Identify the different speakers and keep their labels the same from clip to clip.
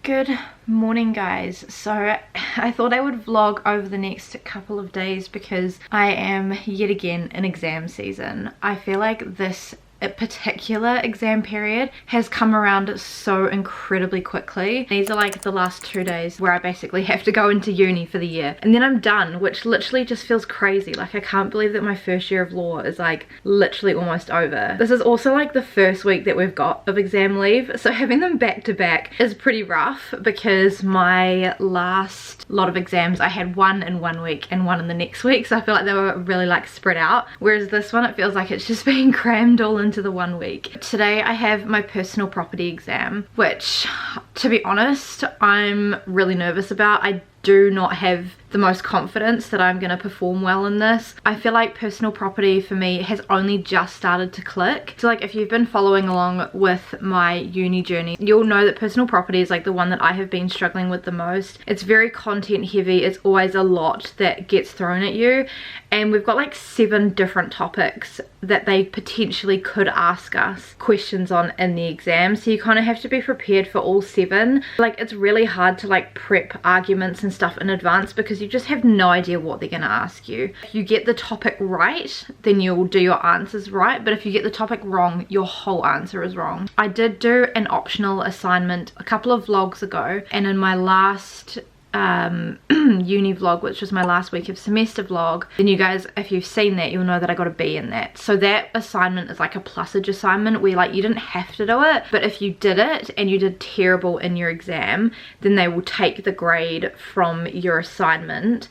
Speaker 1: Good morning guys. So I thought I would vlog over the next couple of days because I am yet again in exam season. I feel like this particular exam period has come around so incredibly quickly. These are like the last 2 days where I basically have to go into uni for the year and then I'm done, which literally just feels crazy. Like I can't believe that my first year of law is like literally almost over. This is also like the first week that we've got of exam leave, so having them back to back is pretty rough because my last lot of exams I had one in 1 week and one in the next week, so I feel like they were really like spread out, whereas this one it feels like it's just being crammed all into the 1 week. Today I have my personal property exam, which to be honest I'm really nervous about. I do not have the most confidence that I'm going to perform well in this. I feel like personal property for me has only just started to click. So like if you've been following along with my uni journey, you'll know that personal property is like the one that I have been struggling with the most. It's very content heavy. It's always a lot that gets thrown at you, and we've got like 7 different topics that they potentially could ask us questions on in the exam, so you kind of have to be prepared for all 7. Like it's really hard to like prep arguments and stuff in advance because you just have no idea what they're going to ask you. If you get the topic right, then you'll do your answers right, but if you get the topic wrong, your whole answer is wrong. I did do an optional assignment a couple of vlogs ago, and in my last uni vlog, which was my last week of semester vlog, then you guys, if you've seen that, you'll know that I got a B in that. So that assignment is like a plusage assignment where like you didn't have to do it, but if you did it and you did terrible in your exam, then they will take the grade from your assignment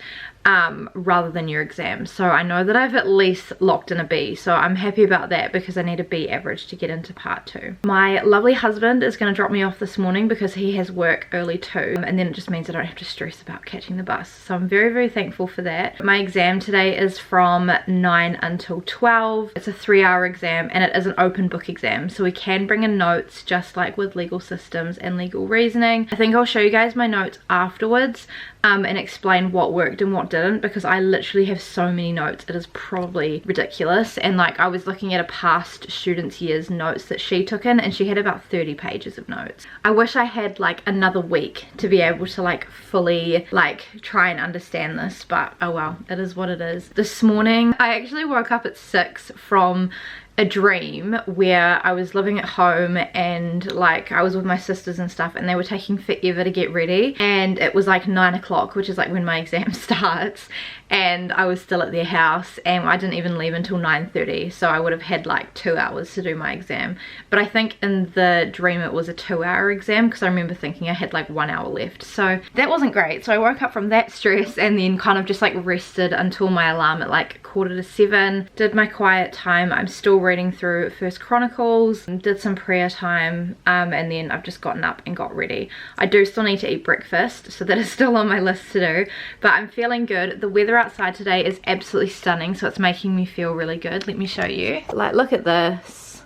Speaker 1: rather than your exam. So I know that I've at least locked in a B, so I'm happy about that because I need a B average to get into part 2. My lovely husband is going to drop me off this morning because he has work early too, and then it just means I don't have to stress about catching the bus, so I'm very thankful for that. My exam today is from 9 until 12. It's a 3-hour exam and it is an open book exam, so we can bring in notes just like with legal systems and legal reasoning. I think I'll show you guys my notes afterwards and explain what worked and what didn't, because I literally have so many notes, it is probably ridiculous. And like I was looking at a past student's year's notes that she took in, and she had about 30 pages of notes. I wish I had like another week to be able to like fully like try and understand this, but oh well, it is what it is. This morning I actually woke up at 6 from a dream where I was living at home and like I was with my sisters and stuff, and they were taking forever to get ready, and it was like 9 o'clock, which is like when my exam starts, and I was still at their house and I didn't even leave until 9:30, so I would have had like 2 hours to do my exam. But I think in the dream it was a 2-hour exam because I remember thinking I had like 1 hour left, so that wasn't great. So I woke up from that stress and then kind of just like rested until my alarm at like 6:45, did my quiet time. I'm still reading through First Chronicles, did some prayer time, and then I've just gotten up and got ready. I do still need to eat breakfast, so that is still on my list to do, but I'm feeling good. The weather outside today is absolutely stunning, so it's making me feel really good. Let me show you. Like look at this,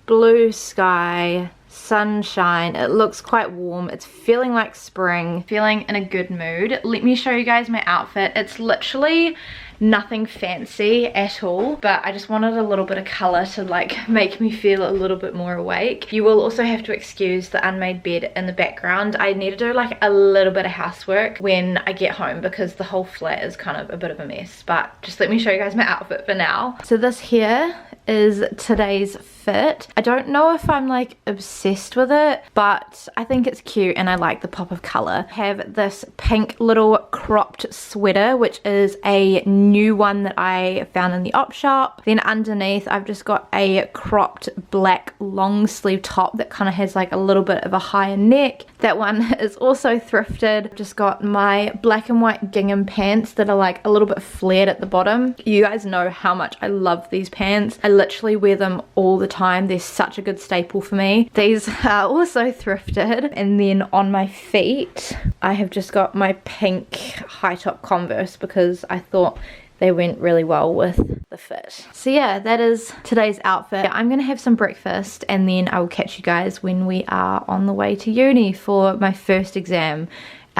Speaker 1: blue sky, sunshine, it looks quite warm, it's feeling like spring, feeling in a good mood. Let me show you guys my outfit. It's literally nothing fancy at all, but I just wanted a little bit of color to like make me feel a little bit more awake. You will also have to excuse the unmade bed in the background. I need to do like a little bit of housework when I get home because the whole flat is kind of a bit of a mess, but just let me show you guys my outfit for now. So this here is today's fit. I don't know if I'm like obsessed with it, but I think it's cute and I like the pop of color. I have this pink little cropped sweater, which is a new one that I found in the op shop. Then underneath I've just got a cropped black long sleeve top that kind of has like a little bit of a higher neck. That one is also thrifted. I've just got my black and white gingham pants that are like a little bit flared at the bottom. You guys know how much I love these pants. I literally wear them all the time. They're such a good staple for me. These are also thrifted. And then on my feet I have just got my pink high top Converse because I thought they went really well with the fit. So yeah, that is today's outfit. I'm gonna have some breakfast and then I will catch you guys when we are on the way to uni for my first exam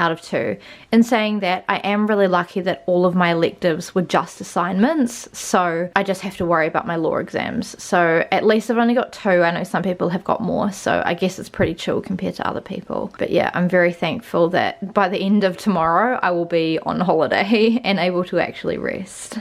Speaker 1: out of 2. In saying that, I am really lucky that all of my electives were just assignments, so I just have to worry about my law exams. So at least I've only got 2. I know some people have got more, so I guess it's pretty chill compared to other people. But yeah, I'm very thankful that by the end of tomorrow I will be on holiday and able to actually rest.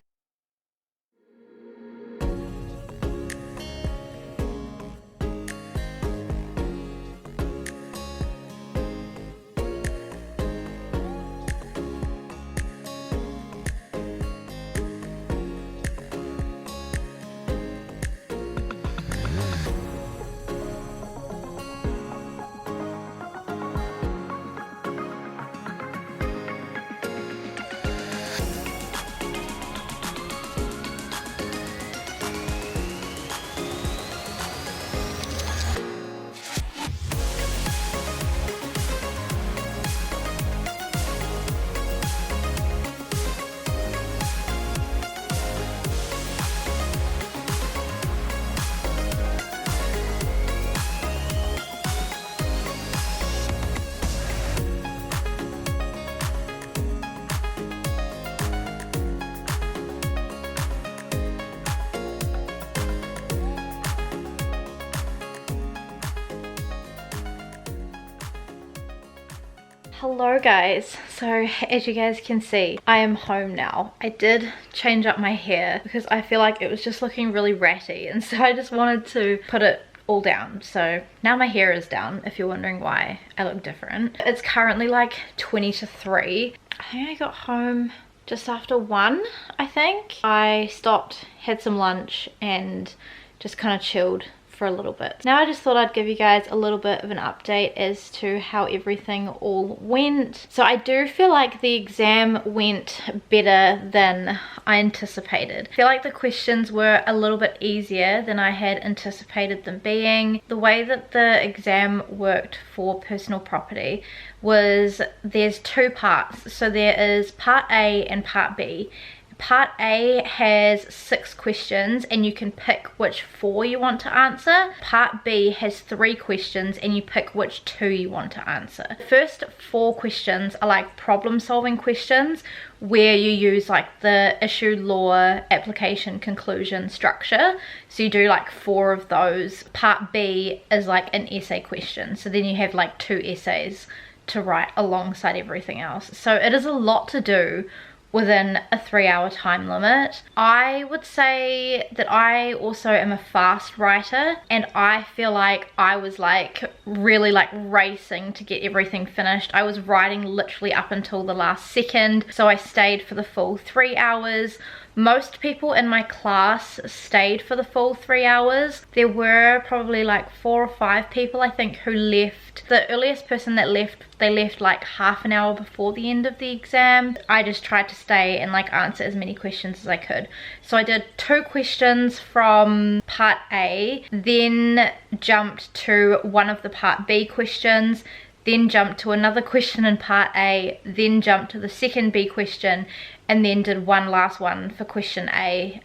Speaker 1: Hello guys, so as you guys can see, I am home now. I did change up my hair because I feel like it was just looking really ratty, and so I just wanted to put it all down. So now my hair is down, if you're wondering why I look different. It's currently like 20 to 3. I think I got home just after 1, I think. I stopped, had some lunch, and just kind of chilled for a little bit. Now I just thought I'd give you guys a little bit of an update as to how everything all went. So I do feel like the exam went better than I anticipated. I feel like the questions were a little bit easier than I had anticipated them being. The way that the exam worked for personal property was there's 2 parts. So there is part A and part B. Part A has 6 questions and you can pick which 4 you want to answer. Part B has 3 questions and you pick which 2 you want to answer. The first 4 questions are like problem solving questions where you use like the issue, law, application, conclusion, structure. So you do like 4 of those. Part B is like an essay question. So then you have like 2 essays to write alongside everything else. So it is a lot to do within a 3-hour time limit. I would say that I also am a fast writer, and I feel like I was like really like racing to get everything finished. I was writing literally up until the last second, so I stayed for the full 3 hours. Most people in my class stayed for the full 3 hours. There were probably like 4 or 5 people I think who left. The earliest person that left, they left like half an hour before the end of the exam. I just tried to stay and like answer as many questions as I could. So I did 2 questions from part A, then jumped to one of the part B questions, then jumped to another question in part A, then jumped to the second B question, and then did one last one for question A,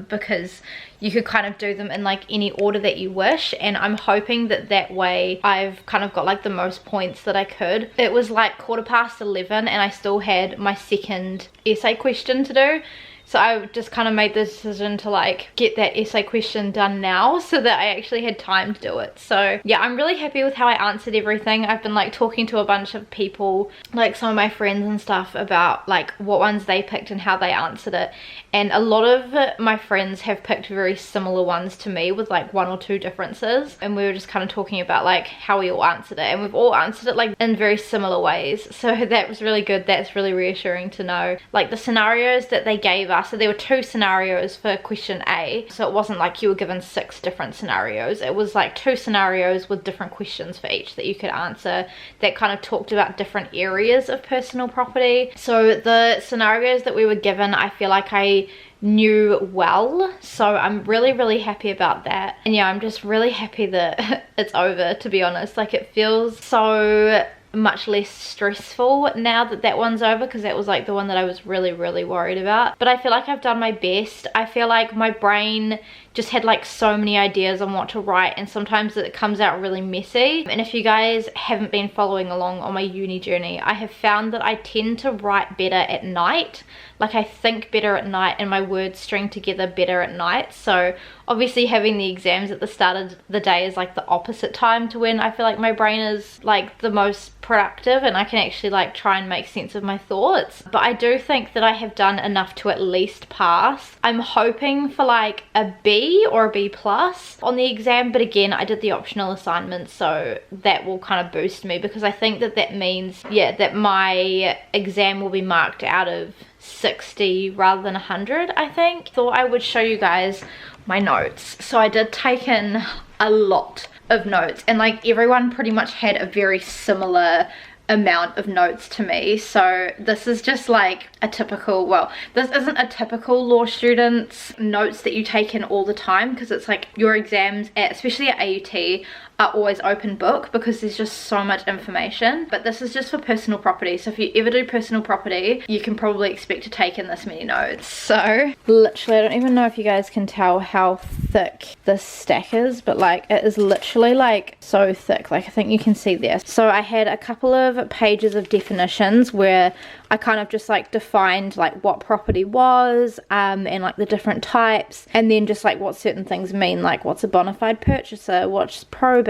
Speaker 1: because you could kind of do them in like any order that you wish, and I'm hoping that that way I've kind of got like the most points that I could. It was like 11:15 and I still had my second essay question to do. So I just kind of made the decision to like get that essay question done now so that I actually had time to do it. So yeah, I'm really happy with how I answered everything. I've been like talking to a bunch of people, like some of my friends and stuff, about like what ones they picked and how they answered it. And a lot of my friends have picked very similar ones to me with like 1 or 2 differences. And we were just kind of talking about like how we all answered it. And we've all answered it like in very similar ways. So that was really good. That's really reassuring to know. Like the scenarios that they gave us, so there were 2 scenarios for question A. So it wasn't like you were given 6 different scenarios. It was like 2 scenarios with different questions for each that you could answer that kind of talked about different areas of personal property. So the scenarios that we were given, I feel like I knew well, so I'm really happy about that. And yeah, I'm just really happy that it's over, to be honest. Like it feels so much less stressful now that that one's over, because that was like the one that I was really worried about. But I feel like I've done my best. I feel like my brain just had like so many ideas on what to write, and sometimes it comes out really messy. And if you guys haven't been following along on my uni journey, I have found that I tend to write better at night. Like I think better at night and my words string together better at night. So obviously having the exams at the start of the day is like the opposite time to when I feel like my brain is like the most productive and I can actually like try and make sense of my thoughts. But I do think that I have done enough to at least pass. I'm hoping for like a B or a B plus on the exam, but again I did the optional assignment, so that will kind of boost me, because I think that that means, yeah, that my exam will be marked out of 60 rather than 100, I think. Thought I would show you guys my notes. So I did take in a lot of notes, and like everyone pretty much had a very similar amount of notes to me. So this is just like a typical, well, this isn't a typical law student's notes that you take in all the time, because it's like your exams at, especially at AUT, are always open book because there's just so much information. But this is just for personal property, so if you ever do personal property, you can probably expect to take in this many notes. So literally, I don't even know if you guys can tell how thick this stack is, but like it is literally like so thick. Like I think you can see this. So I had a couple of pages of definitions where I kind of just like defined like what property was, and like the different types, and then just like what certain things mean, like what's a bona fide purchaser, what's probate,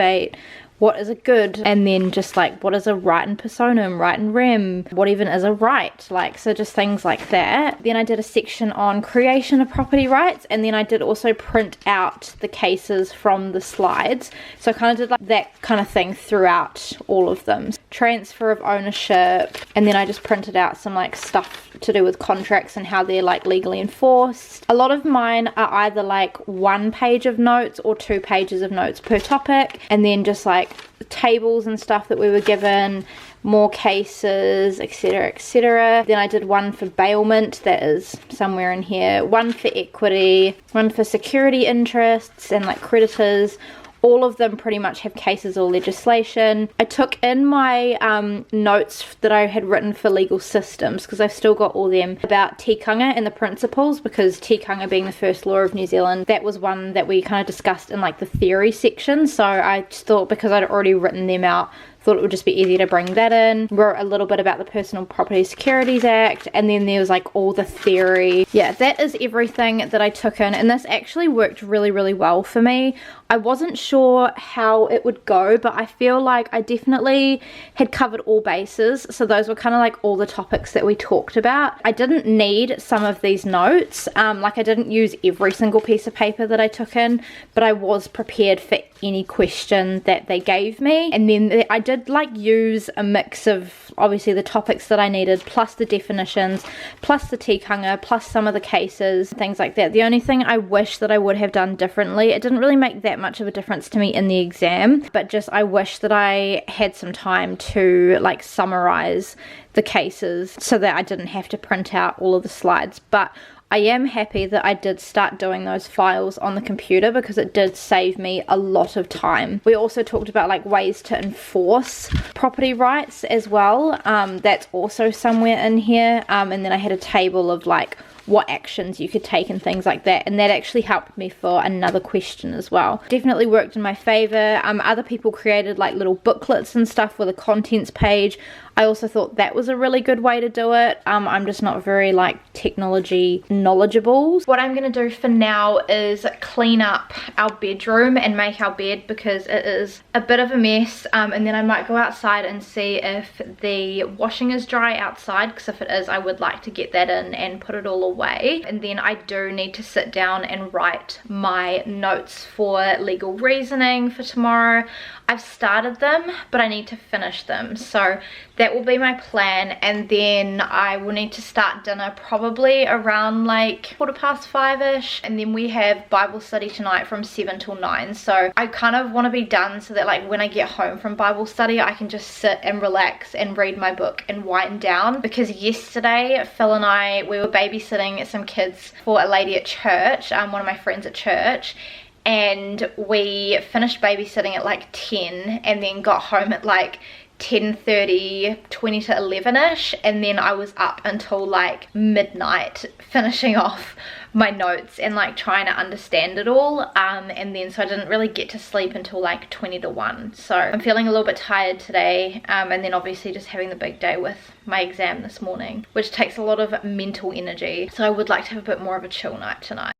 Speaker 1: what is a good, and then just like what is a right in personam, right in rem, what even is a right, like, so just things like that. Then I did a section on creation of property rights, and then I did also print out the cases from the slides, so I kind of did like that kind of thing throughout all of them. Transfer of ownership, and then I just printed out some like stuff to do with contracts and how they're like legally enforced. A lot of mine are either like 1 page of notes or 2 pages of notes per topic, and then just like tables and stuff that we were given, more cases, etc, etc. Then I did one for bailment, that is somewhere in here, one for equity, one for security interests and like creditors. All of them pretty much have cases or legislation. I took in my notes that I had written for legal systems, because I've still got all them, about tikanga and the principles, because tikanga being the first law of New Zealand, that was one that we kind of discussed in like the theory section. So I just thought, because I'd already written them out, thought it would just be easier to bring that in. Wrote a little bit about the Personal Property Securities Act, and then there was like all the theory. Yeah, that is everything that I took in, and this actually worked really well for me. I wasn't sure how it would go, but I feel like I definitely had covered all bases. So those were kind of like all the topics that we talked about. I didn't need some of these notes, like I didn't use every single piece of paper that I took in, but I was prepared for any question that they gave me. And then I did like use a mix of obviously the topics that I needed, plus the definitions, plus the tikanga, plus some of the cases, things like that. The only thing I wish that I would have done differently, it didn't really make that much of a difference to me in the exam, but just I wish that I had some time to like summarize the cases so that I didn't have to print out all of the slides. But I am happy that I did start doing those files on the computer, because it did save me a lot of time. We also talked about like ways to enforce property rights as well. That's also somewhere in here. And then I had a table of like what actions you could take and things like that, and that actually helped me for another question as well. Definitely worked in my favor. Other people created like little booklets and stuff with a contents page. I also thought that was a really good way to do it. I'm just not very like technology knowledgeable. What I'm gonna do for now is clean up our bedroom and make our bed, because it is a bit of a mess, and then I might go outside and see if the washing is dry outside, because if it is, I would like to get that in and put it all away. And then I do need to sit down and write my notes for legal reasoning for tomorrow. I've started them, but I need to finish them, so that will be my plan. And then I will need to start dinner probably around like 5:15ish, and then we have Bible study tonight from 7 till 9, so I kind of want to be done so that like when I get home from Bible study I can just sit and relax and read my book and wind down. Because yesterday Phil and I, we were babysitting some kids for a lady at church, one of my friends at church, and we finished babysitting at like 10 and then got home at like 10:30, 20 to 11ish, and then I was up until like midnight finishing off my notes and like trying to understand it all, and then so I didn't really get to sleep until like 20 to 1. So I'm feeling a little bit tired today, and then obviously just having the big day with my exam this morning, which takes a lot of mental energy, so I would like to have a bit more of a chill night tonight.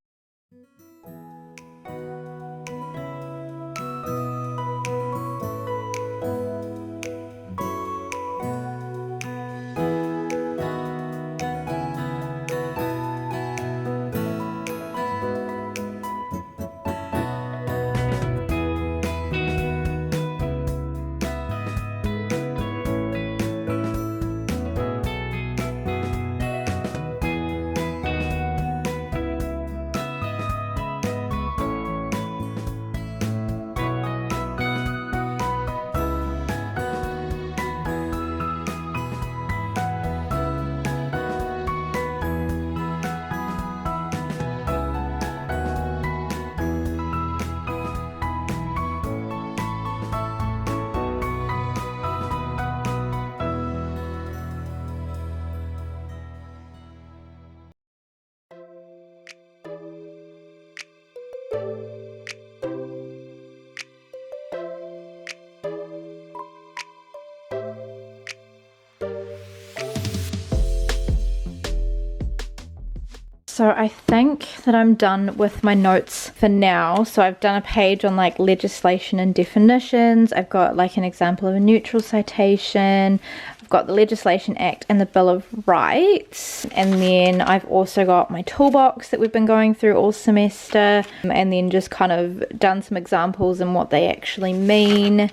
Speaker 1: So I think that I'm done with my notes for now. So I've done a page on like legislation and definitions. I've got like an example of a neutral citation. I've got the Legislation Act and the Bill of Rights. And then I've also got my toolbox that we've been going through all semester. And then just kind of done some examples and what they actually mean.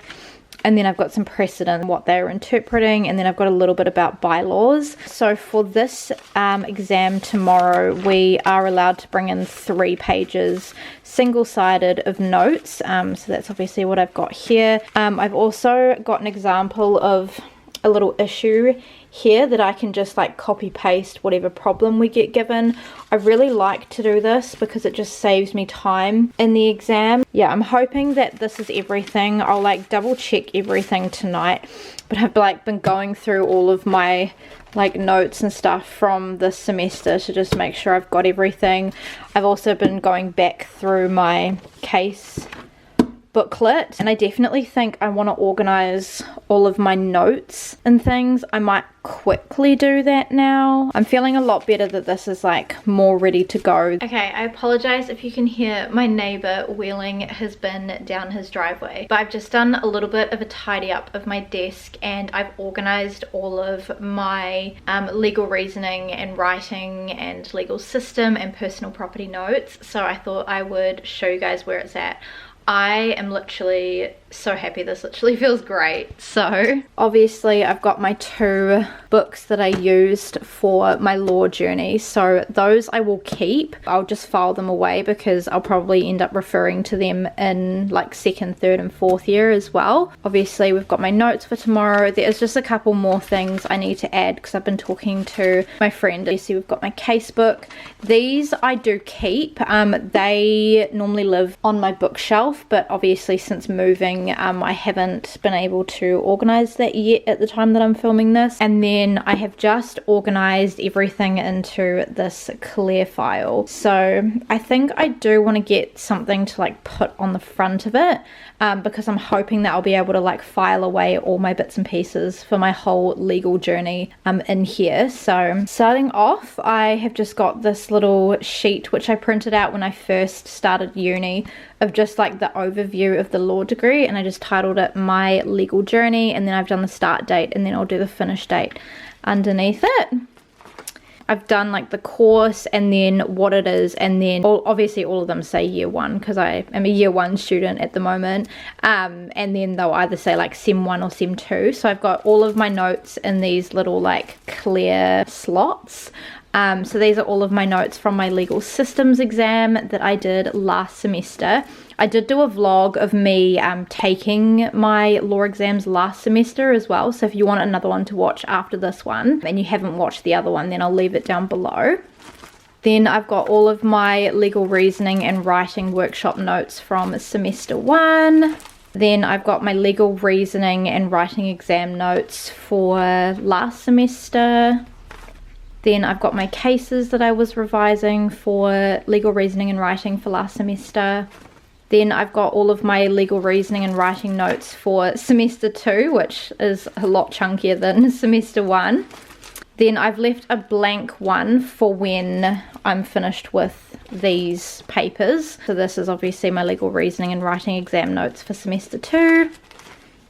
Speaker 1: And then I've got some precedent, what they're interpreting, and then I've got a little bit about bylaws. So for this exam tomorrow, we are allowed to bring in 3 pages, single-sided, of notes. So that's obviously what I've got here. I've also got an example of a little issue here that I can just like copy paste whatever problem we get given. I really like to do this because it just saves me time in the exam. Yeah, I'm hoping that this is everything. I'll like double check everything tonight, but I've like been going through all of my like notes and stuff from this semester to just make sure I've got everything. I've also been going back through my case booklet, and I definitely think I want to organize all of my notes and things. I might quickly do that now. I'm feeling a lot better that this is like more ready to go. Okay, I apologize if you can hear my neighbor wheeling his bin down his driveway, but I've just done a little bit of a tidy up of my desk, and I've organized all of my legal reasoning and writing and legal system and personal property notes. So I thought I would show you guys where it's at. I am literally so happy. This literally feels great. So obviously I've got my 2 books that I used for my law journey, so those I will keep. I'll just file them away because I'll probably end up referring to them in like 2nd, 3rd and 4th year as well. Obviously we've got my notes for tomorrow. There's just a couple more things I need to add because I've been talking to my friend. You see we've got my case book. These I do keep. They normally live on my bookshelf, but obviously since moving I haven't been able to organize that yet at the time that I'm filming this. And then I have just organized everything into this clear file. So I think I do want to get something to like put on the front of it, because I'm hoping that I'll be able to like file away all my bits and pieces for my whole legal journey in here. So starting off, I have just got this little sheet which I printed out when I first started uni of just like the overview of the law degree, and I just titled it My Legal Journey, and then I've done the start date, and then I'll do the finish date underneath it. I've done like the course and then what it is, and then obviously all of them say year 1 because I am a year 1 student at the moment, and then they'll either say like Sem 1 or Sem 2. So I've got all of my notes in these little like clear slots. So these are all of my notes from my legal systems exam that I did last semester. I did do a vlog of me taking my law exams last semester as well. So if you want another one to watch after this one and you haven't watched the other one, then I'll leave it down below. Then I've got all of my legal reasoning and writing workshop notes from semester 1. Then I've got my legal reasoning and writing exam notes for last semester. Then I've got my cases that I was revising for legal reasoning and writing for last semester. Then I've got all of my legal reasoning and writing notes for semester 2, which is a lot chunkier than semester 1. Then I've left a blank one for when I'm finished with these papers. So this is obviously my legal reasoning and writing exam notes for semester 2.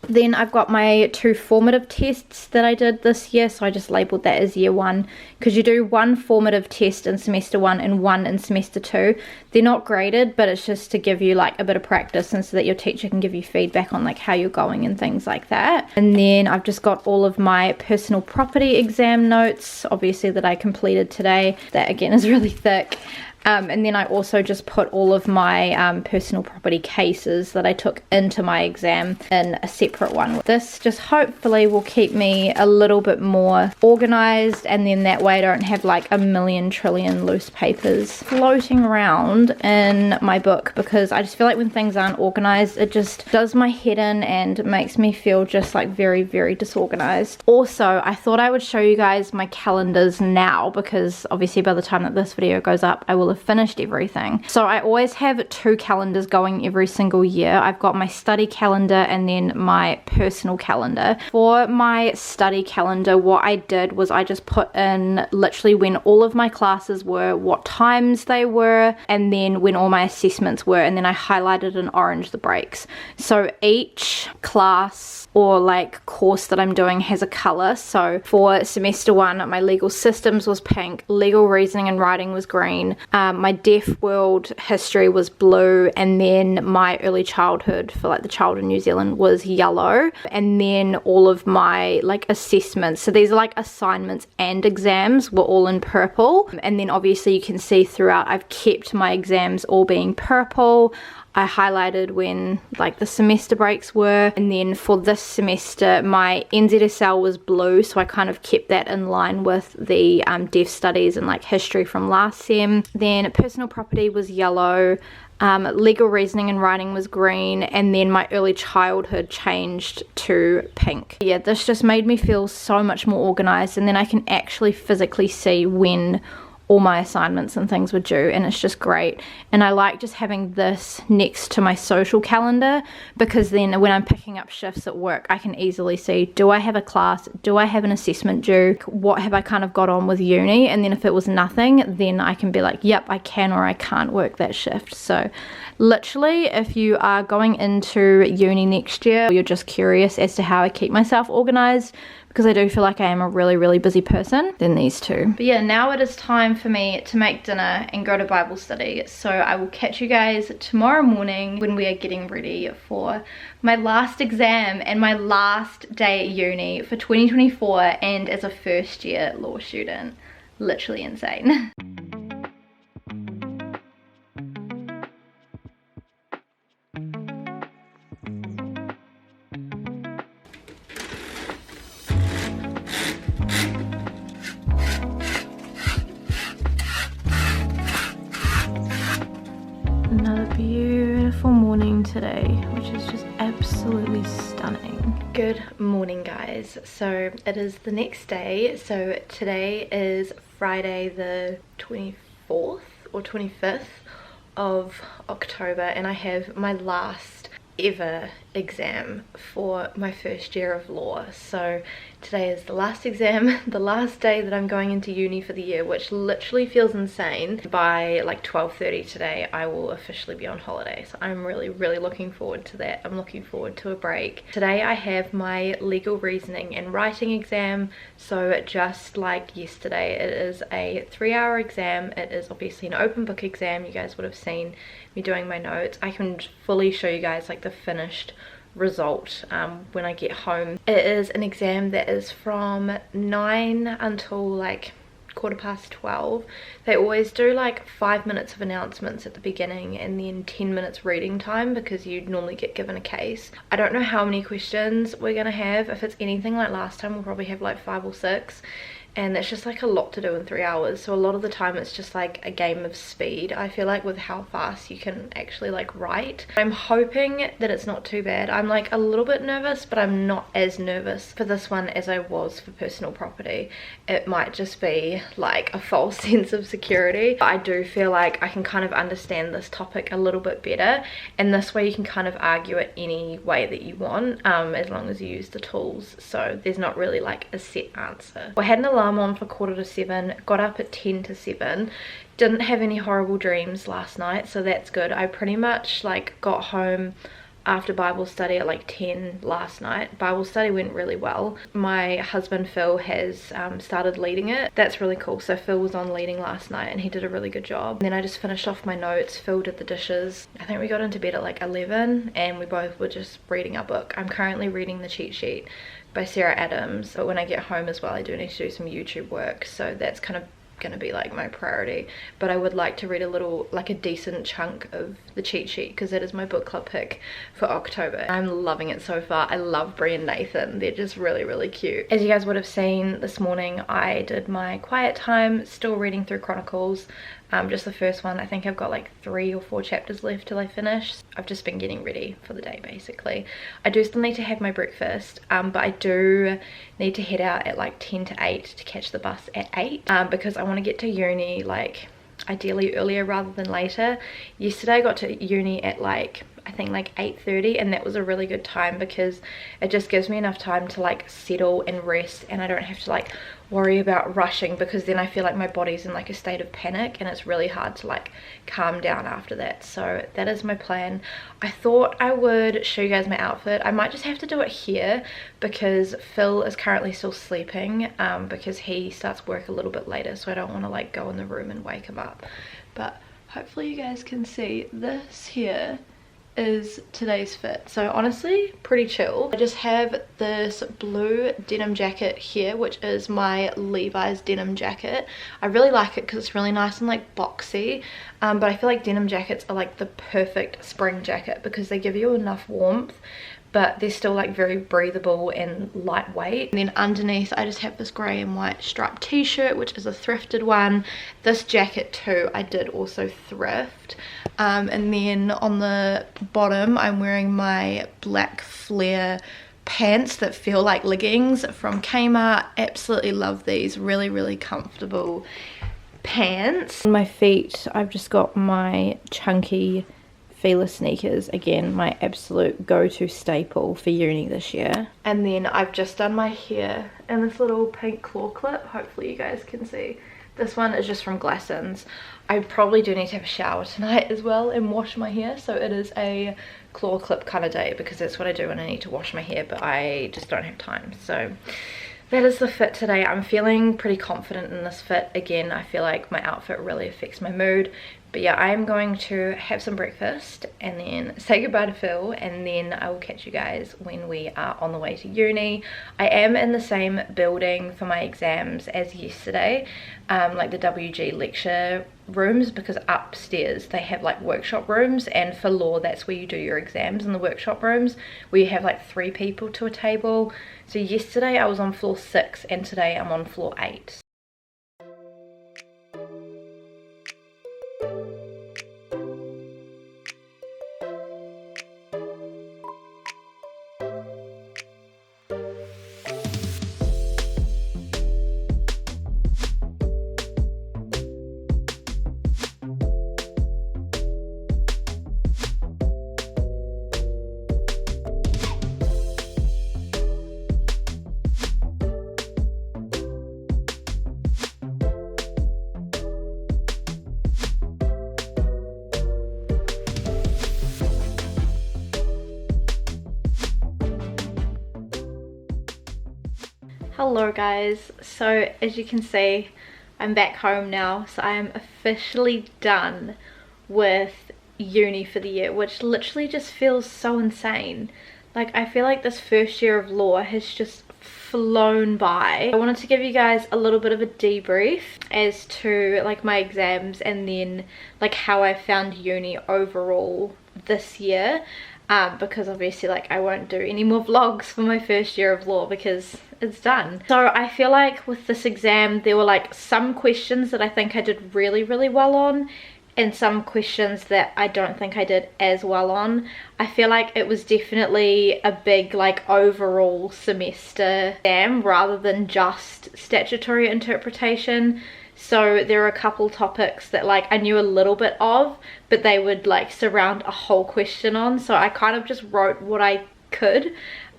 Speaker 1: Then I've got my 2 formative tests that I did this year, so I just labelled that as year 1, because you do 1 formative test in semester 1 and 1 in semester 2. They're not graded, but it's just to give you like a bit of practice and so that your teacher can give you feedback on like how you're going and things like that. And then I've just got all of my personal property exam notes, obviously, that I completed today. That again is really thick. And then I also just put all of my personal property cases that I took into my exam in a separate one. This just hopefully will keep me a little bit more organized, and then that way I don't have like a million trillion loose papers floating around in my book, because I just feel like when things aren't organized, it just does my head in and makes me feel just like very, very disorganized. Also, I thought I would show you guys my calendars now, because obviously by the time that this video goes up, I will have finished everything. So I always have 2 calendars going every single year. I've got my study calendar and then my personal calendar. For my study calendar, what I did was I just put in literally when all of my classes were, what times they were, and then when all my assessments were, and then I highlighted in orange the breaks. So each class or like course that I'm doing has a color. So for semester 1, my legal systems was pink, legal reasoning and writing was green, my deaf world history was blue, and then my early childhood for like the child in New Zealand was yellow, and then all of my like assessments, so these are like assignments and exams, were all in purple. And then obviously you can see throughout I've kept my exams all being purple. I highlighted when like the semester breaks were, and then for this semester my NZSL was blue, so I kind of kept that in line with the deaf studies and like history from last sem. Then personal property was yellow, legal reasoning and writing was green, and then my early childhood changed to pink. Yeah, this just made me feel so much more organized, and then I can actually physically see when all my assignments and things were due, and it's just great. And I like just having this next to my social calendar, because then when I'm picking up shifts at work, I can easily see, do I have a class, do I have an assessment due, what have I kind of got on with uni, and then if it was nothing, then I can be like, yep, I can or I can't work that shift. So literally, if you are going into uni next year, or you're just curious as to how I keep myself organized, because I do feel like I am a really, really busy person, then these 2. But yeah, now it is time for me to make dinner and go to Bible study. So I will catch you guys tomorrow morning when we are getting ready for my last exam and my last day at uni for 2024, and as a first year law student. Literally insane. Another beautiful morning today, which is just absolutely stunning. Good morning, guys. So it is the next day. So today is Friday the 24th or 25th of October, and I have my last ever exam for my first year of law. So today is the last exam, the last day that I'm going into uni for the year, which literally feels insane. By like 12:30 today I will officially be on holiday, so I'm really, really looking forward to that. I'm looking forward to a break. Today I have my legal reasoning and writing exam, so just like yesterday, it is a 3-hour exam. It is obviously an open book exam. You guys would have seen me doing my notes. I can fully show you guys like the finished result when I get home. It is an exam that is from 9 until like 12:15. They always do like 5 minutes of announcements at the beginning and then 10 minutes reading time, because you normally get given a case. I don't know how many questions we're gonna have. If it's anything like last time, we'll probably have like 5 or 6. and that's just like a lot to do in 3 hours. So a lot of the time it's just like a game of speed, I feel like, with how fast you can actually like write. I'm hoping that it's not too bad. I'm like a little bit nervous, but I'm not as nervous for this one as I was for personal property. It might just be like a false sense of security. I do feel like I can kind of understand this topic a little bit better, and this way you can kind of argue it any way that you want, as long as you use the tools. So there's not really like a set answer. I had an alarm on for 6:45, got up at 10 to 7. Didn't have any horrible dreams last night, so that's good. I pretty much like got home after Bible study at like 10 last night. Bible study went really well. My husband Phil has started leading it. That's really cool. So Phil was on leading last night and he did a really good job. And then I just finished off my notes. Phil did the dishes. I think we got into bed at like 11 and we both were just reading our book. I'm currently reading The Cheat Sheet by Sarah Adams, but when I get home as well I do need to do some YouTube work, so that's kind of gonna be like my priority. But I would like to read a little, like a decent chunk of The Cheat Sheet, because that is my book club pick for October. I'm loving it so far. I love Brie and Nathan. They're just really, really cute. As you guys would have seen this morning, I did my quiet time, still reading through Chronicles. Just the first one. I think I've got like 3 or 4 chapters left till I finish. I've just been getting ready for the day basically. I do still need to have my breakfast, but I do need to head out at like 10 to 8 to catch the bus at 8, because I want to get to uni like ideally earlier rather than later. Yesterday I got to uni at like I think like 8:30, and that was a really good time because it just gives me enough time to like settle and rest, and I don't have to like worry about rushing, because then I feel like my body's in like a state of panic and it's really hard to like calm down after that. So that is my plan. I thought I would show you guys my outfit. I might just have to do it here because Phil is currently still sleeping, because he starts work a little bit later, so I don't want to like go in the room and wake him up. But hopefully you guys can see this here is today's fit. So honestly pretty chill. I just have this blue denim jacket here, which is my Levi's denim jacket. I really like it because it's really nice and like boxy, but I feel like denim jackets are like the perfect spring jacket because they give you enough warmth but they're still like very breathable and lightweight. And then underneath I just have this grey and white striped t-shirt, which is a thrifted one. This jacket too I did also thrift, and then on the bottom I'm wearing my black flare pants that feel like leggings from Kmart. Absolutely love these. Really, really comfortable pants. On my feet I've just got my chunky Fila sneakers, again my absolute go-to staple for uni this year. And then I've just done my hair in this little pink claw clip. Hopefully you guys can see. This one is just from Glassons. I probably do need to have a shower tonight as well and wash my hair, so it is a claw clip kind of day because that's what I do when I need to wash my hair, but I just don't have time. So that is the fit today. I'm feeling pretty confident in this fit. Again, I feel like my outfit really affects my mood. But yeah, I am going to have some breakfast and then say goodbye to Phil, and then I will catch you guys when we are on the way to uni. I am in the same building for my exams as yesterday, like the WG lecture rooms, because upstairs they have like workshop rooms, and for law that's where you do your exams, in the workshop rooms where you have like 3 people to a table. So yesterday I was on floor 6 and today I'm on floor 8. Hello guys, so as you can see I'm back home now, so I am officially done with uni for the year, which literally just feels so insane. Like I feel like this first year of law has just flown by. I wanted to give you guys a little bit of a debrief as to like my exams and then like how I found uni overall this year. because obviously like I won't do any more vlogs for my first year of law because it's done. So I feel like with this exam there were like some questions that I think I did really well on, and some questions that I don't think I did as well on. I feel like it was definitely a big like overall semester exam rather than just statutory interpretation. So there are a couple topics that like I knew a little bit of, but they would like surround a whole question on, so I kind of just wrote what I could.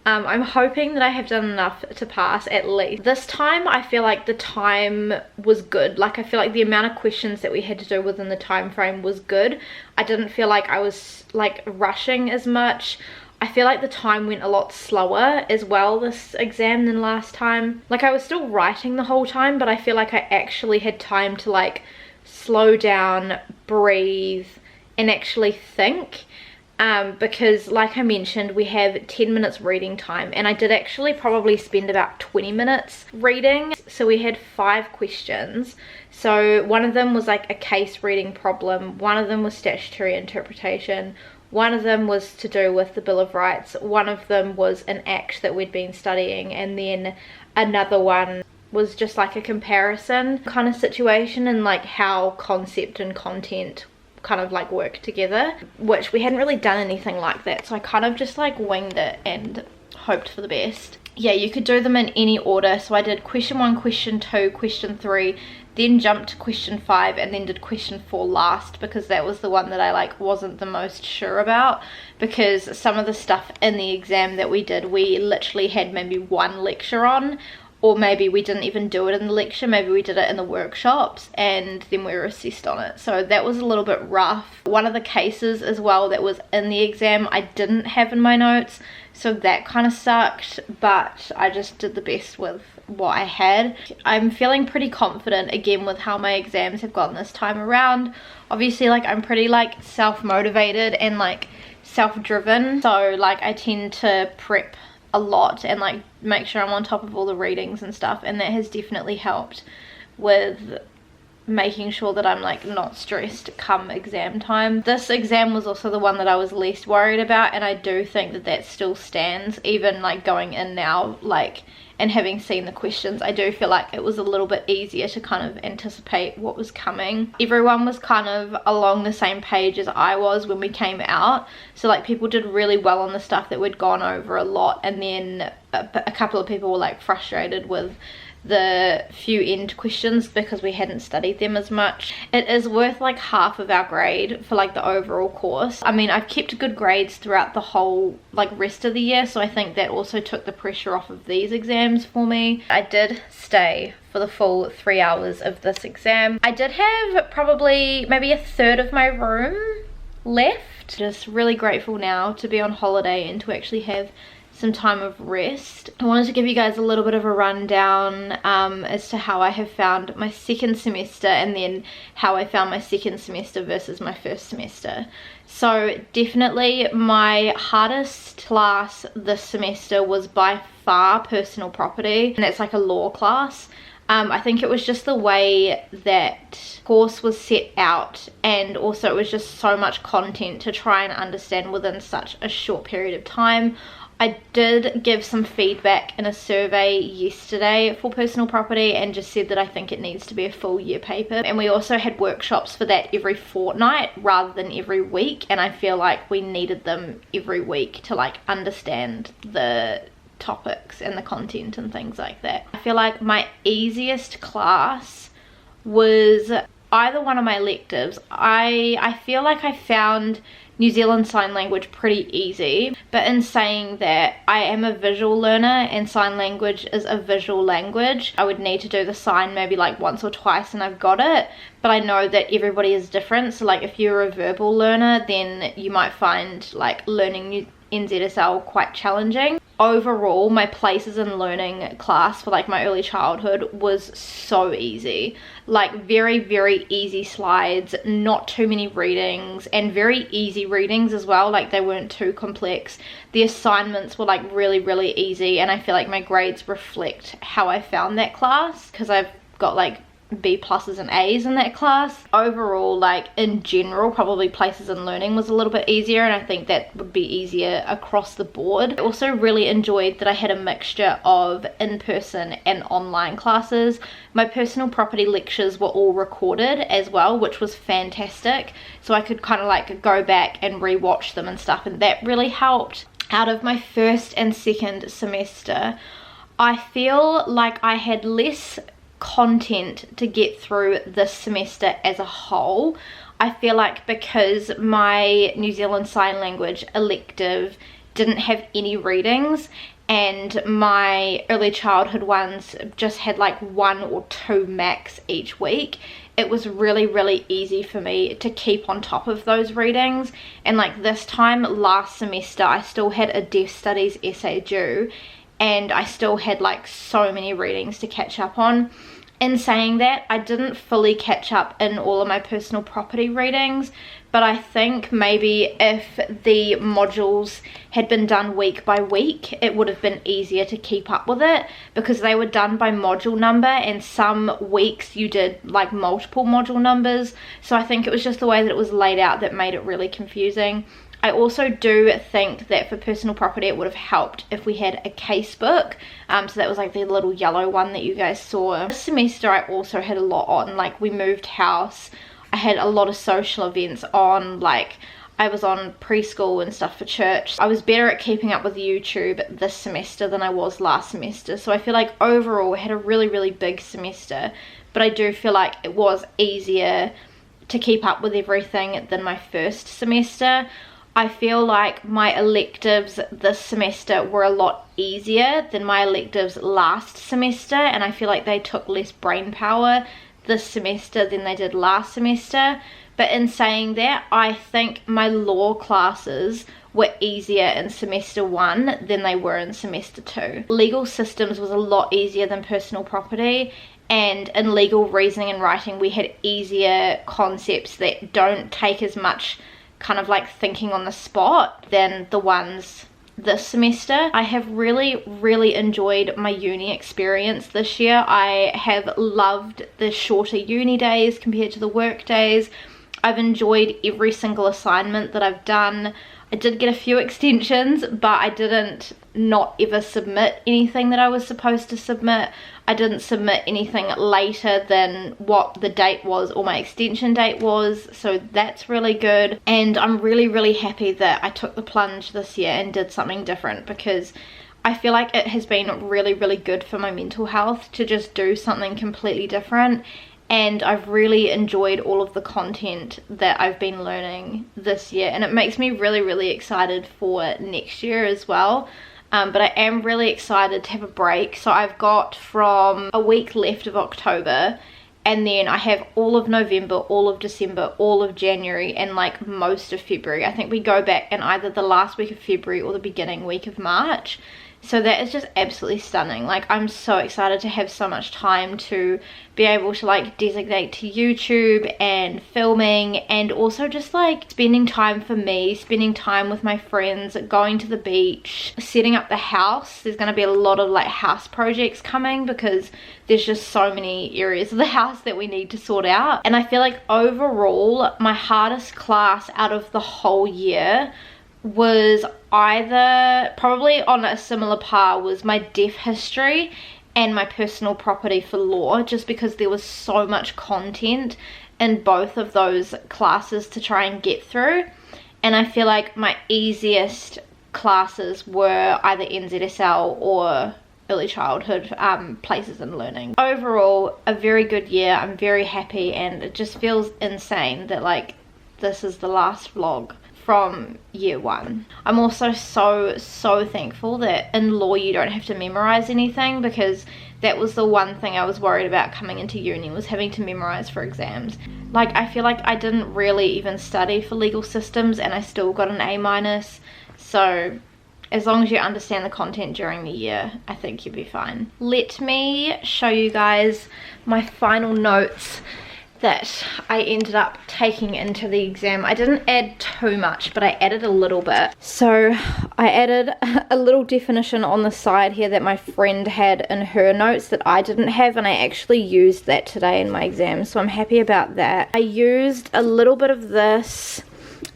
Speaker 1: I'm hoping that I have done enough to pass at least. This time I feel like the time was good. Like I feel like the amount of questions that we had to do within the time frame was good. I didn't feel like I was like rushing as much. I feel like the time went a lot slower as well this exam than last time. Like I was still writing the whole time, but I feel like I actually had time to like slow down, breathe, and actually think. Because like I mentioned, we have 10 minutes reading time, and I did actually probably spend about 20 minutes reading. So we had 5 questions. So one of them was like a case reading problem, one of them was statutory interpretation, one of them was to do with the Bill of Rights, one of them was an act that we'd been studying, and then another one was just like a comparison kind of situation and like how concept and content kind of like work together, which we hadn't really done anything like that, so I kind of just like winged it and hoped for the best. Yeah, you could do them in any order, so I did question 1, question 2, question 3, then jumped to question 5, and then did question 4 last because that was the one that I like wasn't the most sure about, because some of the stuff in the exam that we did we literally had maybe 1 lecture on, or maybe we didn't even do it in the lecture, maybe we did it in the workshops and then we were assessed on it, so that was a little bit rough. One of the cases as well that was in the exam I didn't have in my notes, so that kind of sucked, but I just did the best with what I had. I'm feeling pretty confident again with how my exams have gone this time around. Obviously like I'm pretty like self-motivated and like self-driven, so like I tend to prep a lot and like make sure I'm on top of all the readings and stuff, and that has definitely helped with making sure that I'm like not stressed come exam time. This exam was also the one that I was least worried about, and I do think that that still stands even like going in now, like, and having seen the questions, I do feel like it was a little bit easier to kind of anticipate what was coming. Everyone was kind of along the same page as I was when we came out, so like people did really well on the stuff that we'd gone over a lot, and then a couple of people were like frustrated with the few end questions because we hadn't studied them as much. It is worth like half of our grade for like the overall course. I mean, I've kept good grades throughout the whole like rest of the year, so I think that also took the pressure off of these exams for me. I did stay for the full 3 hours of this exam. I did have probably maybe a third of my room left. Just really grateful now to be on holiday and to actually have some time of rest. I wanted to give you guys a little bit of a rundown as to how I have found my second semester, and then how I found my second semester versus my first semester. So definitely my hardest class this semester was by far personal property, and that's like a law class. I think it was just the way that course was set out, and also it was just so much content to try and understand within such a short period of time. I did give some feedback in a survey yesterday for personal property and just said that I think it needs to be a full year paper, and we also had workshops for that every fortnight rather than every week, and I feel like we needed them every week to like understand the topics and the content and things like that. I feel like my easiest class was either one of my electives. I feel like I found New Zealand Sign Language pretty easy, but in saying that, I am a visual learner and sign language is a visual language. I would need to do the sign maybe like once or twice and I've got it, but I know that everybody is different, so like if you're a verbal learner then you might find like learning NZSL quite challenging. Overall, my places in learning class for like my early childhood was so easy. Like very easy slides, not too many readings, and very easy readings as well, like they weren't too complex. The assignments were like really easy, and I feel like my grades reflect how I found that class, because I've got like B pluses and A's in that class. Overall, like in general, probably places and learning was a little bit easier, and I think that would be easier across the board. I also really enjoyed that I had a mixture of in-person and online classes. My personal property lectures were all recorded as well, which was fantastic, so I could kind of like go back and re-watch them and stuff, and that really helped. Out of my first and second semester, I feel like I had less content to get through this semester as a whole. I feel like because my New Zealand Sign Language elective didn't have any readings, and my early childhood ones just had like 1 or 2 max each week, it was really easy for me to keep on top of those readings. And like this time last semester, I still had a Deaf Studies essay due, and I still had like so many readings to catch up on. In saying that, I didn't fully catch up in all of my personal property readings, but I think maybe if the modules had been done week by week, it would have been easier to keep up with it, because they were done by module number, and some weeks you did like multiple module numbers. So I think it was just the way that it was laid out that made it really confusing. I also do think that for personal property it would have helped if we had a case book, so that was like the little yellow one that you guys saw. This semester I also had a lot on, like we moved house, I had a lot of social events on, like I was on preschool and stuff for church. I was better at keeping up with YouTube this semester than I was last semester, so I feel like overall I had a really big semester, but I do feel like it was easier to keep up with everything than my first semester. I feel like my electives this semester were a lot easier than my electives last semester, and I feel like they took less brain power this semester than they did last semester. But in saying that, I think my law classes were easier in semester 1 than they were in semester 2. Legal systems was a lot easier than personal property, and in legal reasoning and writing we had easier concepts that don't take as much kind of like thinking on the spot than the ones this semester. I have really enjoyed my uni experience this year. I have loved the shorter uni days compared to the work days. I've enjoyed every single assignment that I've done. I did get a few extensions, but I didn't not ever submit anything that I was supposed to submit. I didn't submit anything later than what the date was or my extension date was, so that's really good. And I'm really happy that I took the plunge this year and did something different, because I feel like it has been really good for my mental health to just do something completely different. And I've really enjoyed all of the content that I've been learning this year, and it makes me really excited for next year as well. But I am really excited to have a break. So I've got from a week left of October, and then I have all of November, all of December, all of January, and like most of February. I think we go back in either the last week of February or the beginning week of March. So that is just absolutely stunning. Like, I'm so excited to have so much time to be able to like designate to YouTube and filming, and also just like spending time for me, spending time with my friends, going to the beach, setting up the house. There's going to be a lot of like house projects coming, because there's just so many areas of the house that we need to sort out. And I feel like overall my hardest class out of the whole year was either, probably on a similar par, was my deaf history and my personal property for law, just because there was so much content in both of those classes to try and get through. And I feel like my easiest classes were either NZSL or early childhood places and learning. Overall, a very good year. I'm very happy, and it just feels insane that like this is the last vlog from year 1. I'm also so thankful that in law you don't have to memorize anything, because that was the one thing I was worried about coming into uni, was having to memorize for exams. Like, I feel like I didn't really even study for legal systems and I still got an A-. So as long as you understand the content during the year, I think you'll be fine. Let me show you guys my final notes that I ended up taking into the exam. I didn't add too much, but I added a little bit. So I added a little definition on the side here that my friend had in her notes that I didn't have, and I actually used that today in my exam, so I'm happy about that. I used a little bit of this,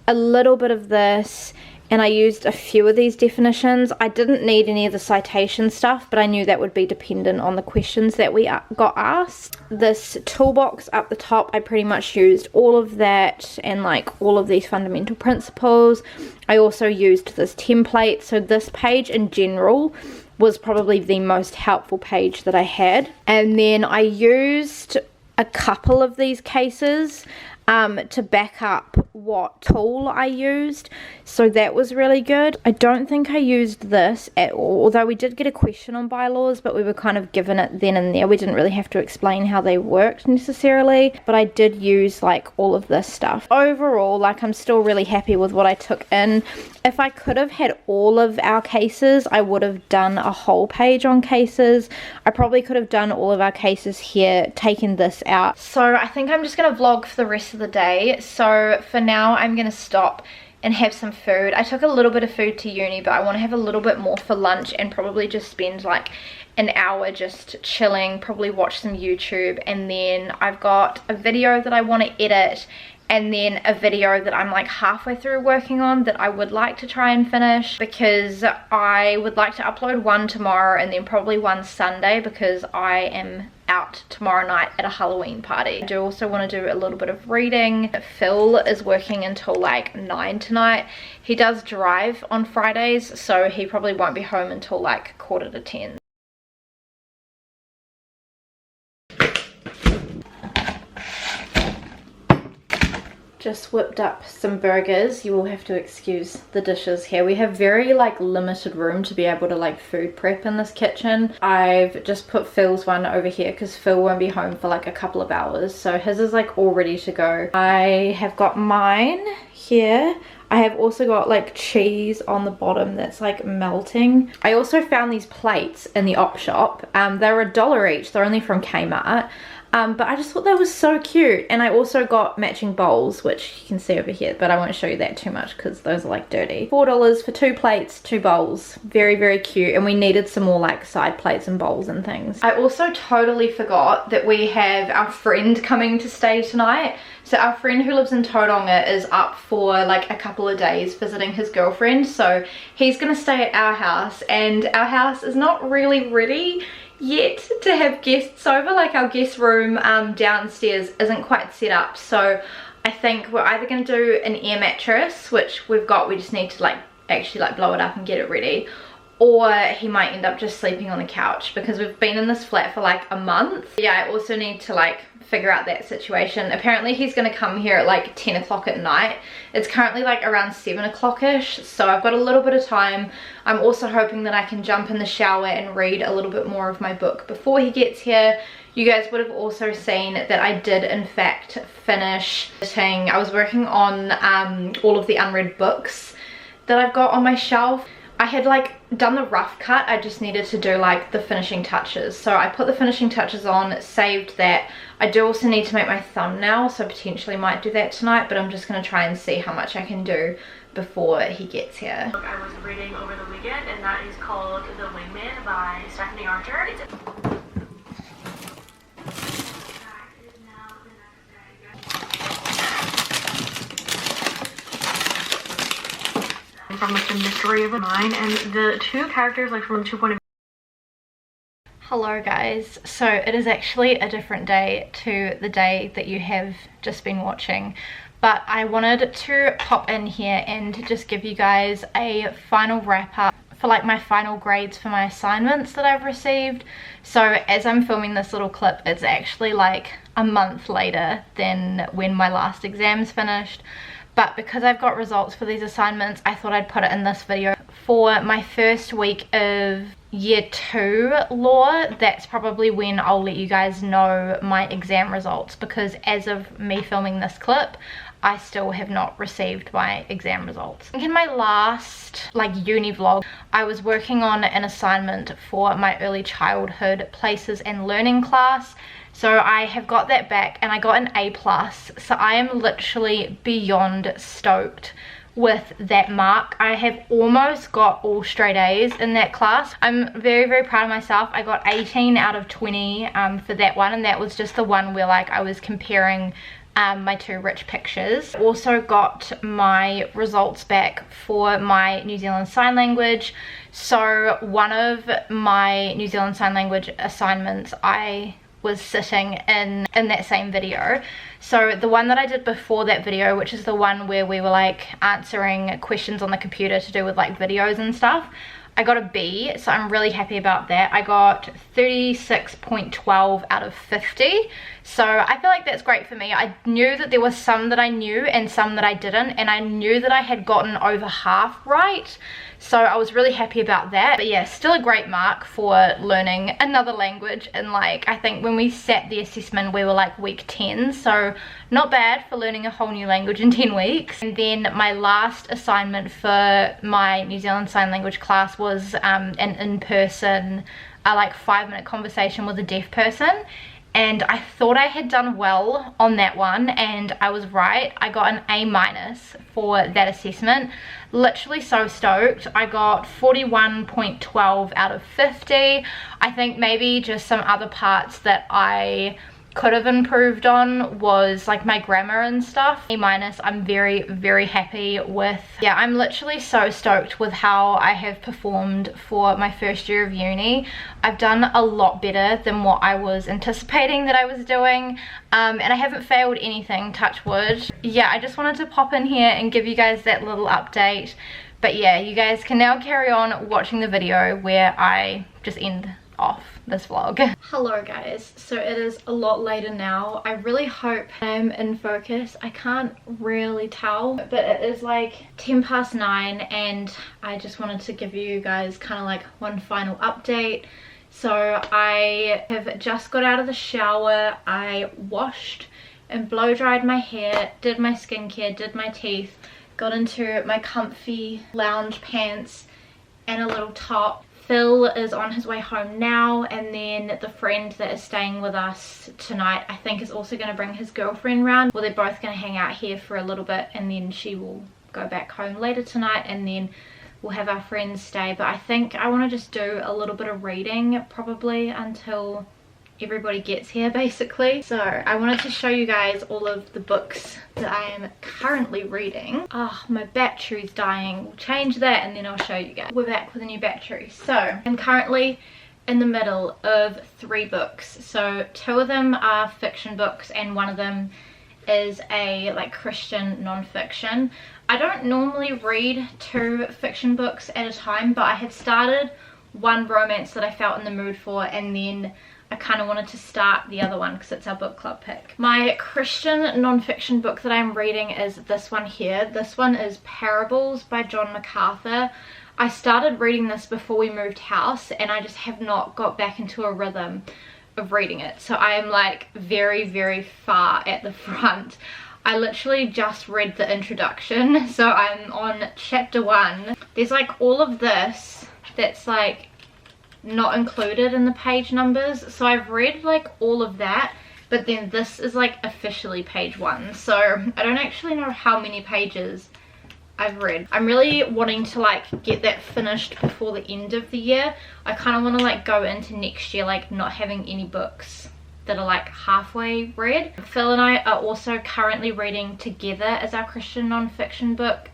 Speaker 1: a little bit of this, and I used a few of these definitions. I didn't need any of the citation stuff, but I knew that would be dependent on the questions that we got asked. This toolbox up the top, I pretty much used all of that and like all of these fundamental principles. I also used this template. So this page in general was probably the most helpful page that I had. And then I used a couple of these cases to back up what tool I used, so that was really good. I don't think I used this at all, although we did get a question on bylaws, but we were kind of given it then and there. We didn't really have to explain how they worked necessarily, but I did use like all of this stuff. Overall, like, I'm still really happy with what I took in. If I could have had all of our cases, I would have done a whole page on cases. I probably could have done all of our cases here, taken this out. So I think I'm just going to vlog for the rest of the day. So for now, I'm going to stop and have some food. I took a little bit of food to uni, but I want to have a little bit more for lunch and probably just spend like an hour just chilling, probably watch some YouTube, and then I've got a video that I want to edit, and then a video that I'm like halfway through working on that I would like to try and finish, because I would like to upload one tomorrow and then probably one Sunday, because I am out tomorrow night at a Halloween party. I do also want to do a little bit of reading. Phil is working until like 9 tonight. He does drive on Fridays, so he probably won't be home until like 9:45. Just whipped up some burgers. You will have to excuse the dishes here. We have very like limited room to be able to like food prep in this kitchen. I've just put Phil's one over here because Phil won't be home for like a couple of hours, so his is like all ready to go. I have got mine here. I have also got like cheese on the bottom that's like melting. I also found these plates in the op shop. They're $1 each. They're only from Kmart. But I just thought that was so cute. And I also got matching bowls, which you can see over here, but I won't show you that too much because those are like dirty. $4 for 2 plates, 2 bowls. Very, very cute. And we needed some more like side plates and bowls and things. I also totally forgot that we have our friend coming to stay tonight. So our friend who lives in Tauranga is up for like a couple of days visiting his girlfriend. So he's gonna stay at our house, and our house is not really ready yet to have guests over. Like, our guest room downstairs isn't quite set up, so I think we're either going to do an air mattress, which we've got, we just need to like actually like blow it up and get it ready, or he might end up just sleeping on the couch because we've been in this flat for like a month. Yeah, I also need to like figure out that situation. Apparently he's going to come here at like 10 o'clock at night. It's currently like around 7 o'clock-ish, so I've got a little bit of time. I'm also hoping that I can jump in the shower and read a little bit more of my book before he gets here. You guys would have also seen that I did in fact finish editing. I was working on all of the unread books that I've got on my shelf. I had like done the rough cut, I just needed to do like the finishing touches. So I put the finishing touches on, saved that. I do also need to make my thumbnail, so potentially might do that tonight, but I'm just going to try and see how much I can do before he gets here.
Speaker 2: I was reading over the weekend, and that is called The Wingman by Stephanie Archer. From like the mystery of the mind, and the two characters like from the 2 point of view.
Speaker 1: Hello guys, so it is actually a different day to the day that you have just been watching, but I wanted to pop in here and just give you guys a final wrap up for like my final grades for my assignments that I've received. So as I'm filming this little clip, it's actually like a month later than when my last exams finished. But because I've got results for these assignments, I thought I'd put it in this video. For my first week of year 2 law, that's probably when I'll let you guys know my exam results, because as of me filming this clip, I still have not received my exam results. I think in my last like uni vlog, I was working on an assignment for my early childhood places and learning class. So I have got that back and I got an A+. So I am literally beyond stoked with that mark. I have almost got all straight A's in that class. I'm very, very proud of myself. I got 18 out of 20 for that one, and that was just the one where like I was comparing my two rich pictures. Also got my results back for my New Zealand Sign Language. So one of my New Zealand Sign Language assignments, I was sitting in that same video. So the one that I did before that video, which is the one where we were like answering questions on the computer to do with like videos and stuff, I got a B, so I'm really happy about that. I got 36.12 out of 50, so I feel like that's great for me. I knew that there was some that I knew and some that I didn't, and I knew that I had gotten over half right, so I was really happy about that. But yeah, still a great mark for learning another language. And like, I think when we sat the assessment, we were like week 10, so not bad for learning a whole new language in 10 weeks. And then my last assignment for my New Zealand Sign Language class was an in-person like 5-minute conversation with a deaf person, and I thought I had done well on that one, and I was right. I got an A- for that assessment. Literally so stoked. I got 41.12 out of 50. I think maybe just some other parts that I could have improved on was like my grammar and stuff. A-, I'm very, very happy with. Yeah, I'm literally so stoked with how I have performed for my first year of uni. I've done a lot better than what I was anticipating that I was doing, and I haven't failed anything, touch wood. Yeah, I just wanted to pop in here and give you guys that little update. But yeah, you guys can now carry on watching the video where I just end off this vlog. Hello guys, so it is a lot later now. I really hope I'm in focus. I can't really tell, but it is like 9:10, and I just wanted to give you guys kind of like one final update. So I have just got out of the shower. I washed and blow dried my hair, did my skincare, did my teeth, got into my comfy lounge pants and a little top. Phil is on his way home now, and then the friend that is staying with us tonight I think is also going to bring his girlfriend round. Well, they're both going to hang out here for a little bit, and then she will go back home later tonight, and then we'll have our friends stay. But I think I want to just do a little bit of reading probably until everybody gets here basically. So I wanted to show you guys all of the books that I am currently reading. Oh, my battery's dying. We'll change that and then I'll show you guys. We're back with a new battery. So I'm currently in the middle of 3 books. So 2 of them are fiction books and one of them is a like Christian non-fiction. I don't normally read 2 fiction books at a time, but I had started one romance that I felt in the mood for, and then I kind of wanted to start the other one because it's our book club pick. My Christian non-fiction book that I'm reading is this one here. This one is Parables by John MacArthur. I started reading this before we moved house, and I just have not got back into a rhythm of reading it. So I am like very, very far at the front. I literally just read the introduction, so I'm on chapter 1. There's like all of this that's like not included in the page numbers, so I've read like all of that, but then this is like officially page 1, so I don't actually know how many pages I've read. I'm really wanting to like get that finished before the end of the year. I kind of want to like go into next year like not having any books that are like halfway read. Phil and I are also currently reading together as our Christian non-fiction book,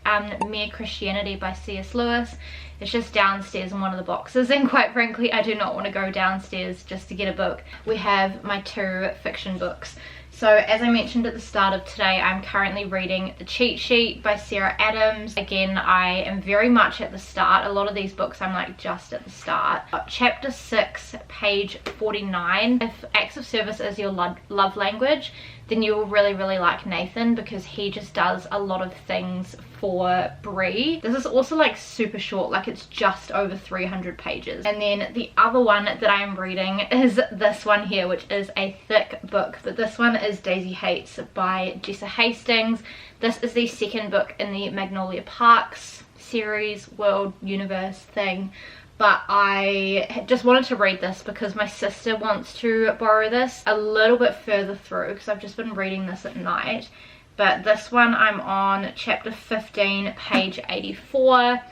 Speaker 1: Mere Christianity by C.S. Lewis. It's just downstairs in one of the boxes, and quite frankly I do not want to go downstairs just to get a book. We have my 2 fiction books. So as I mentioned at the start of today, I'm currently reading The Cheat Sheet by Sarah Adams. Again, I am very much at the start. A lot of these books I'm like just at the start. Chapter 6, page 49. If acts of service is your love language, then you will really, really like Nathan, because he just does a lot of things for Brie. This is also like super short, like it's just over 300 pages. And then the other one that I am reading is this one here, which is a thick book, but this one is Daisy Hates by Jessa Hastings. This is the second book in the Magnolia Parks series, world, universe thing. But I just wanted to read this because my sister wants to borrow this a little bit further through, because I've just been reading this at night. But this one I'm on chapter 15, page 84.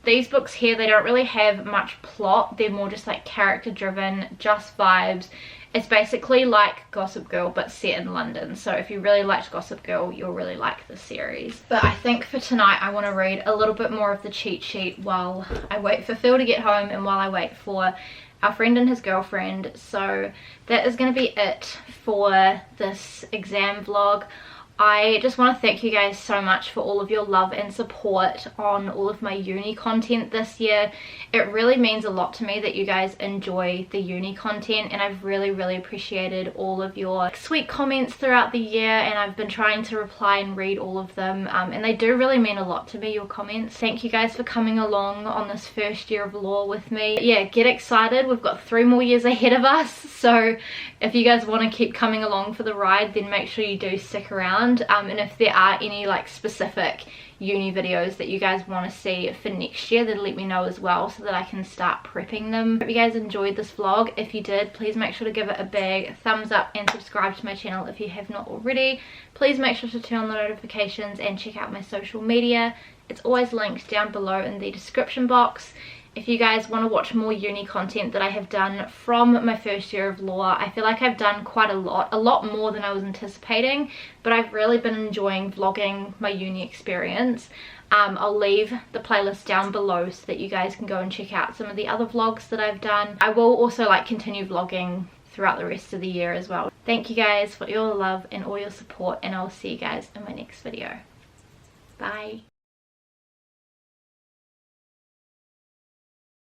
Speaker 1: These books here, they don't really have much plot. They're more just like character driven, just vibes. It's basically like Gossip Girl but set in London. So if you really liked Gossip Girl, you'll really like this series. But I think for tonight I want to read a little bit more of the cheat sheet while I wait for Phil to get home and while I wait for our friend and his girlfriend. So that is going to be it for this exam vlog. I just want to thank you guys so much for all of your love and support on all of my uni content this year. It really means a lot to me that you guys enjoy the uni content, and I've really appreciated all of your sweet comments throughout the year, and I've been trying to reply and read all of them, and they do really mean a lot to me, your comments. Thank you guys for coming along on this first year of law with me. Yeah, get excited, we've got 3 more years ahead of us, so if you guys want to keep coming along for the ride, then make sure you do stick around. And if there are any like specific uni videos that you guys want to see for next year, then let me know as well so that I can start prepping them. Hope you guys enjoyed this vlog. If you did, please make sure to give it a big thumbs up and subscribe to my channel if you have not already. Please make sure to turn on the notifications and check out my social media. It's always linked down below in the description box. If you guys want to watch more uni content that I have done from my first year of law, I feel like I've done quite a lot more than I was anticipating, but I've really been enjoying vlogging my uni experience. I'll leave the playlist down below so that you guys can go and check out some of the other vlogs that I've done. I will also like continue vlogging throughout the rest of the year as well. Thank you guys for all your love and all your support, and I'll see you guys in my next video. Bye.